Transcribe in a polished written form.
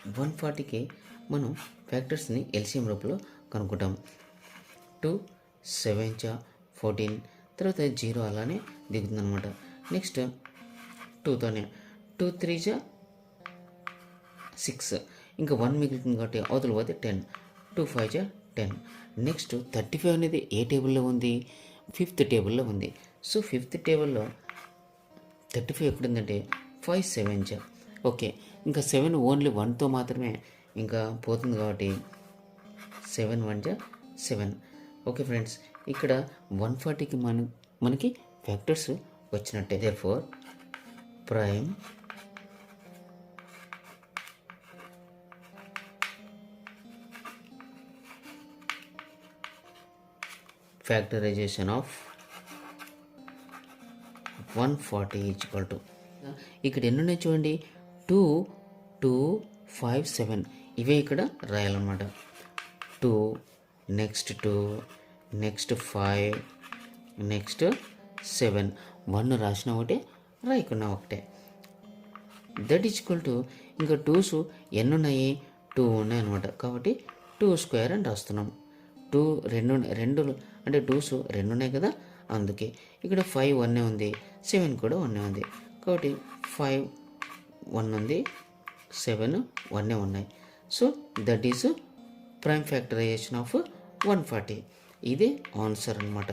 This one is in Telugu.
140కి మనం ఫ్యాక్టర్స్ని ఎల్సిఎం రూపంలో కనుక్కుంటాం. 2 7 14, తర్వాత 0 అలానే దిగుతుంది అనమాట. నెక్స్ట్ 2తోనే 2 3 6, ఇంకా 1 మిగులుతుంది కాబట్టి అవతల పోతే 10, 2 5 10. నెక్స్ట్ 35 అనేది ఏ టేబుల్లో ఉంది? 5th టేబుల్లో ఉంది. సో 5th టేబుల్లో 35 ఎక్కడుందంటే 5 7 ఓకే. ఇంకా 7 ఓన్లీ 1తో మాత్రమే ఇంకా పోతుంది కాబట్టి 7 1 7. ఓకే ఫ్రెండ్స్, ఇక్కడ 140కి మనకి ఫ్యాక్టర్స్ వచ్చినట్టే. Therefore prime factorization of 140 equal to, ఇక్కడ ఎన్ని ఉన్నాయి చూడండి, 2 2 5 7 ఇవే ఇక్కడ రాయాలన్నమాట. 2 నెక్స్ట్ 2 నెక్స్ట్ 5 నెక్స్ట్ 7. 1 రాసిన ఒకటే, రాయకున్నా ఒకటే. దట్ ఈక్వల్ టు, ఇంకా 2s ఎన్ని ఉన్నాయి? 2 ఉన్నాయి అనమాట. కాబట్టి 2 స్క్వేర్ అని రాస్తున్నాం. 2 రెండు అంటే 2s 2 ఉన్నాయి కదా, అందుకే. ఇక్కడ 5 1 ఉంది, 7 కూడా 1 ఉంది. కాబట్టి 5 1 ఉంది, 7 1 ఉన్నాయి. So that is prime factorization of 140. ఇదే ఆన్సర్ అనమాట.